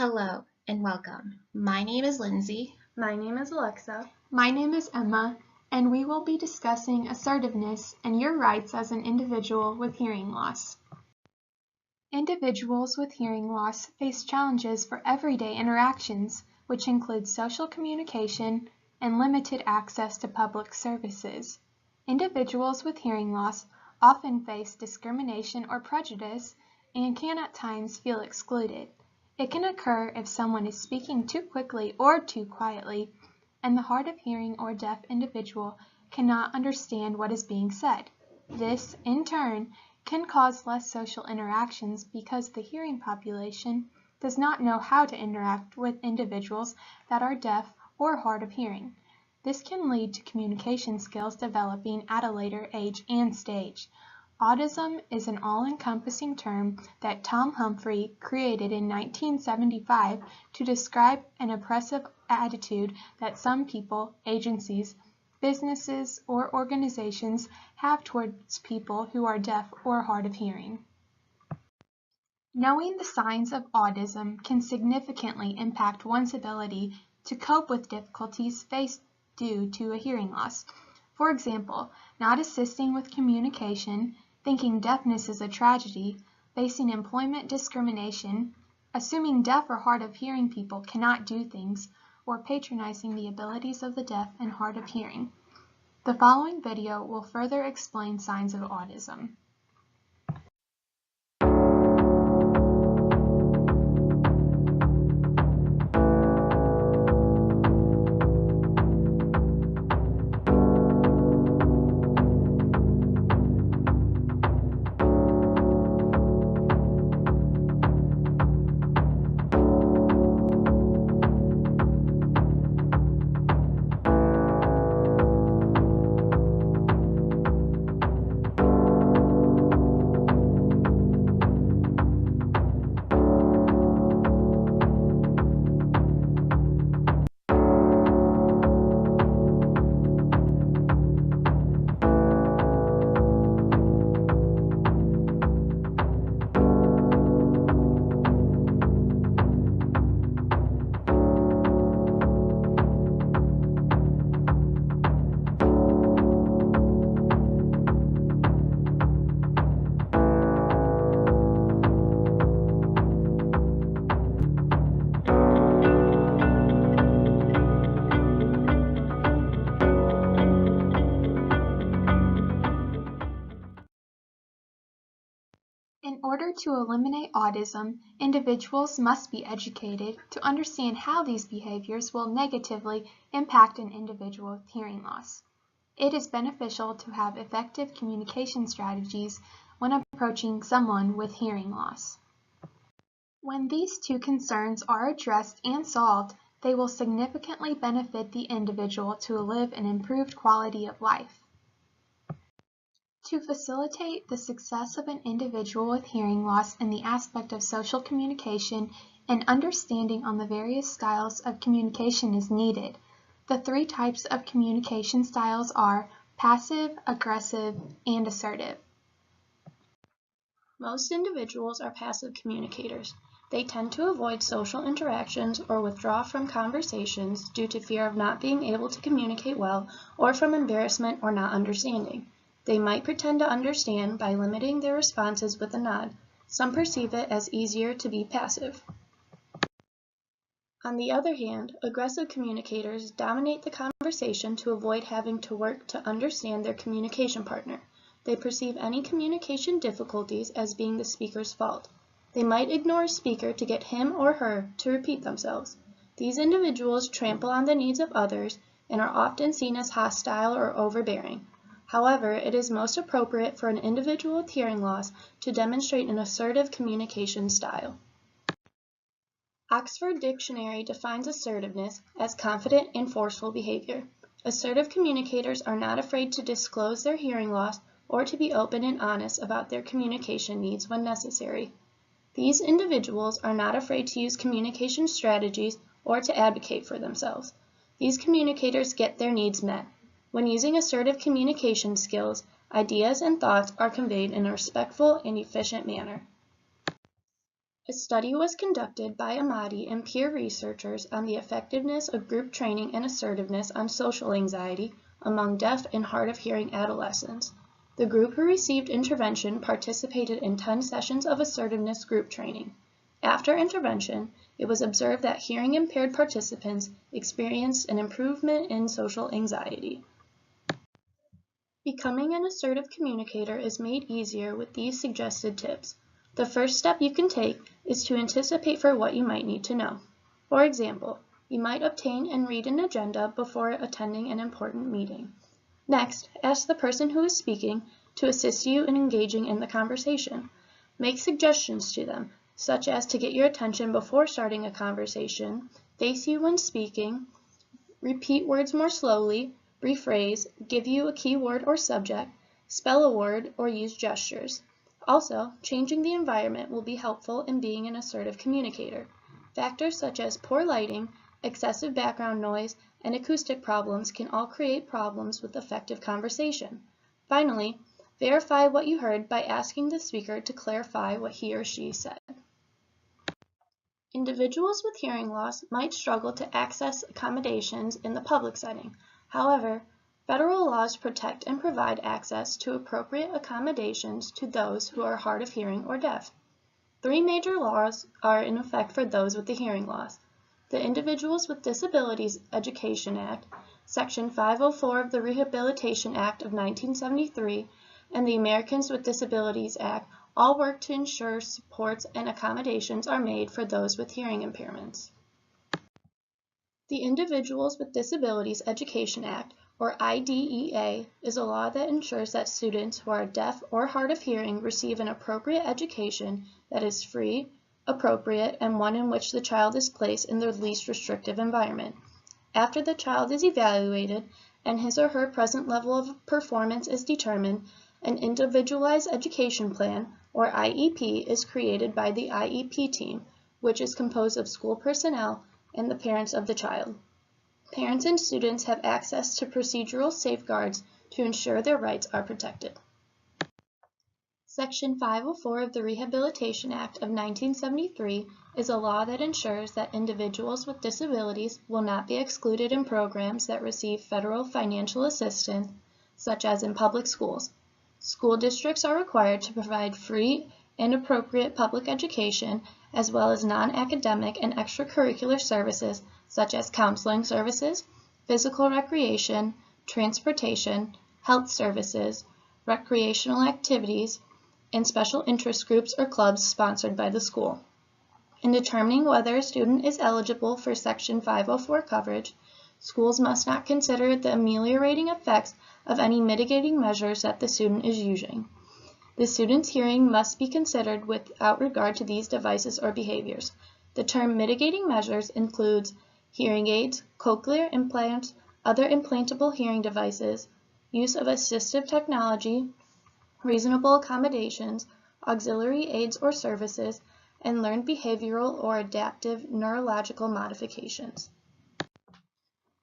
Hello and welcome. My name is Lindsay. My name is Alexa. My name is Emma, and we will be discussing assertiveness and your rights as an individual with hearing loss. Individuals with hearing loss face challenges for everyday interactions, which include social communication and limited access to public services. Individuals with hearing loss often face discrimination or prejudice and can at times feel excluded. It can occur if someone is speaking too quickly or too quietly, and the hard of hearing or deaf individual cannot understand what is being said. This, in turn, can cause less social interactions because the hearing population does not know how to interact with individuals that are deaf or hard of hearing. This can lead to communication skills developing at a later age and stage. Autism is an all-encompassing term that Tom Humphrey created in 1975 to describe an oppressive attitude that some people, agencies, businesses, or organizations have towards people who are deaf or hard of hearing. Knowing the signs of autism can significantly impact one's ability to cope with difficulties faced due to a hearing loss. For example, not assisting with communication, thinking deafness is a tragedy, facing employment discrimination, assuming deaf or hard of hearing people cannot do things, or patronizing the abilities of the deaf and hard of hearing. The following video will further explain signs of autism. In order to eliminate autism, individuals must be educated to understand how these behaviors will negatively impact an individual with hearing loss. It is beneficial to have effective communication strategies when approaching someone with hearing loss. When these two concerns are addressed and solved, they will significantly benefit the individual to live an improved quality of life. To facilitate the success of an individual with hearing loss in the aspect of social communication, and understanding on the various styles of communication is needed. The three types of communication styles are passive, aggressive, and assertive. Most individuals are passive communicators. They tend to avoid social interactions or withdraw from conversations due to fear of not being able to communicate well or from embarrassment or not understanding. They might pretend to understand by limiting their responses with a nod. Some perceive it as easier to be passive. On the other hand, aggressive communicators dominate the conversation to avoid having to work to understand their communication partner. They perceive any communication difficulties as being the speaker's fault. They might ignore a speaker to get him or her to repeat themselves. These individuals trample on the needs of others and are often seen as hostile or overbearing. However, it is most appropriate for an individual with hearing loss to demonstrate an assertive communication style. Oxford Dictionary defines assertiveness as confident and forceful behavior. Assertive communicators are not afraid to disclose their hearing loss or to be open and honest about their communication needs when necessary. These individuals are not afraid to use communication strategies or to advocate for themselves. These communicators get their needs met. When using assertive communication skills, ideas and thoughts are conveyed in a respectful and efficient manner. A study was conducted by Amati and peer researchers on the effectiveness of group training and assertiveness on social anxiety among deaf and hard of hearing adolescents. The group who received intervention participated in 10 sessions of assertiveness group training. After intervention, it was observed that hearing impaired participants experienced an improvement in social anxiety. Becoming an assertive communicator is made easier with these suggested tips. The first step you can take is to anticipate for what you might need to know. For example, you might obtain and read an agenda before attending an important meeting. Next, ask the person who is speaking to assist you in engaging in the conversation. Make suggestions to them, such as to get your attention before starting a conversation, face you when speaking, repeat words more slowly, rephrase, give you a key word or subject, spell a word, or use gestures. Also, changing the environment will be helpful in being an assertive communicator. Factors such as poor lighting, excessive background noise, and acoustic problems can all create problems with effective conversation. Finally, verify what you heard by asking the speaker to clarify what he or she said. Individuals with hearing loss might struggle to access accommodations in the public setting. However, federal laws protect and provide access to appropriate accommodations to those who are hard of hearing or deaf. 3 major laws are in effect for those with a hearing loss: the Individuals with Disabilities Education Act, Section 504 of the Rehabilitation Act of 1973, and the Americans with Disabilities Act all work to ensure supports and accommodations are made for those with hearing impairments. The Individuals with Disabilities Education Act, or IDEA, is a law that ensures that students who are deaf or hard of hearing receive an appropriate education that is free, appropriate, and one in which the child is placed in the least restrictive environment. After the child is evaluated and his or her present level of performance is determined, an Individualized Education Plan, or IEP, is created by the IEP team, which is composed of school personnel and the parents of the child. Parents and students have access to procedural safeguards to ensure their rights are protected. Section 504 of the Rehabilitation Act of 1973 is a law that ensures that individuals with disabilities will not be excluded in programs that receive federal financial assistance, such as in public schools. School districts are required to provide free and appropriate public education, as well as non-academic and extracurricular services such as counseling services, physical recreation, transportation, health services, recreational activities, and special interest groups or clubs sponsored by the school. In determining whether a student is eligible for Section 504 coverage, schools must not consider the ameliorating effects of any mitigating measures that the student is using. The student's hearing must be considered without regard to these devices or behaviors. The term mitigating measures includes hearing aids, cochlear implants, other implantable hearing devices, use of assistive technology, reasonable accommodations, auxiliary aids or services, and learned behavioral or adaptive neurological modifications.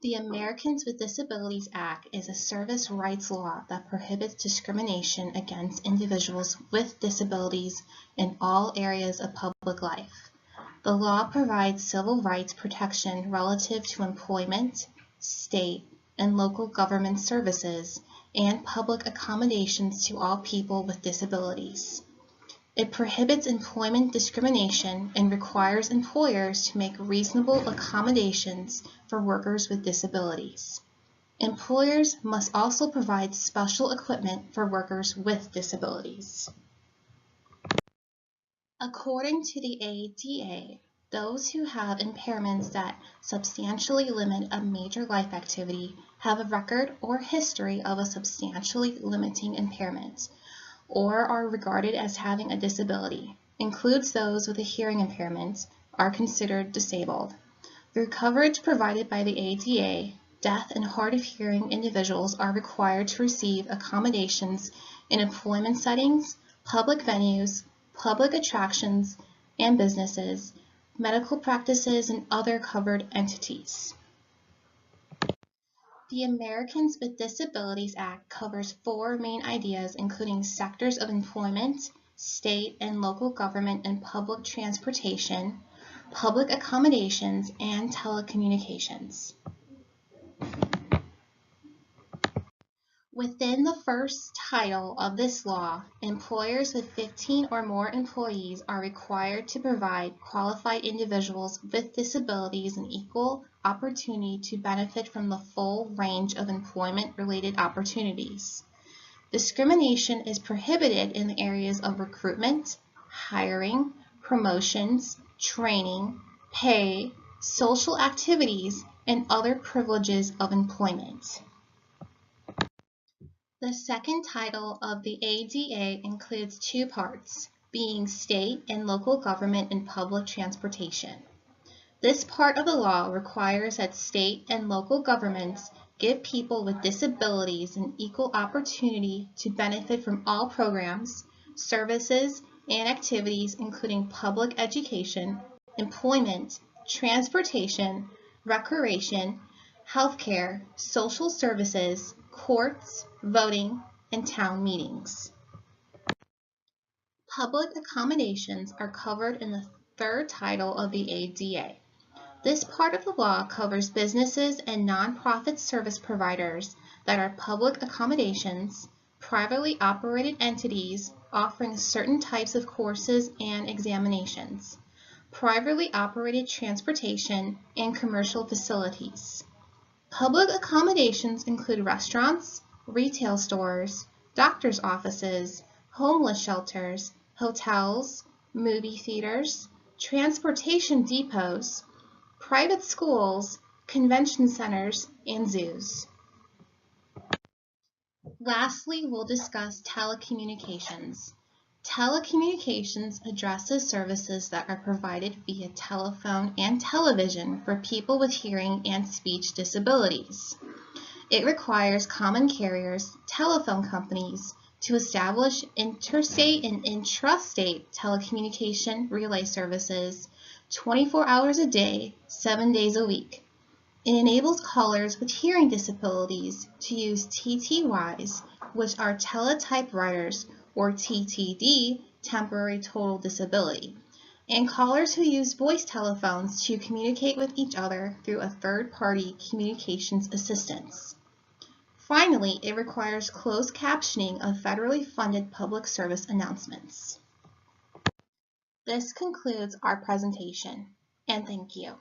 The Americans with Disabilities Act is a service rights law that prohibits discrimination against individuals with disabilities in all areas of public life. The law provides civil rights protection relative to employment, state, and local government services, and public accommodations to all people with disabilities. It prohibits employment discrimination and requires employers to make reasonable accommodations for workers with disabilities. Employers must also provide special equipment for workers with disabilities. According to the ADA, those who have impairments that substantially limit a major life activity have a record or history of a substantially limiting impairment, or are regarded as having a disability, includes those with a hearing impairment, are considered disabled. Through coverage provided by the ADA, deaf and hard of hearing individuals are required to receive accommodations in employment settings, public venues, public attractions and businesses, medical practices, and other covered entities. The Americans with Disabilities Act covers 4 main ideas, including sectors of employment, state and local government and public transportation, public accommodations, and telecommunications. Within the first title of this law, employers with 15 or more employees are required to provide qualified individuals with disabilities an equal opportunity to benefit from the full range of employment-related opportunities. Discrimination is prohibited in the areas of recruitment, hiring, promotions, training, pay, social activities, and other privileges of employment. The second title of the ADA includes two parts, being state and local government and public transportation. This part of the law requires that state and local governments give people with disabilities an equal opportunity to benefit from all programs, services, and activities including public education, employment, transportation, recreation, healthcare, social services, courts, voting, and town meetings. Public accommodations are covered in the third title of the ADA. This part of the law covers businesses and nonprofit service providers that are public accommodations, privately operated entities offering certain types of courses and examinations, privately operated transportation, and commercial facilities. Public accommodations include restaurants, retail stores, doctor's offices, homeless shelters, hotels, movie theaters, transportation depots, private schools, convention centers, and zoos. Lastly, we'll discuss telecommunications. Telecommunications addresses services that are provided via telephone and television for people with hearing and speech disabilities. It requires common carriers, telephone companies, to establish interstate and intrastate telecommunication relay services 24 hours a day, 7 days a week. It enables callers with hearing disabilities to use TTYs, which are teletypewriters, or TTD, temporary total disability, and callers who use voice telephones to communicate with each other through a third-party communications assistance. Finally, it requires closed captioning of federally funded public service announcements. This concludes our presentation, and thank you.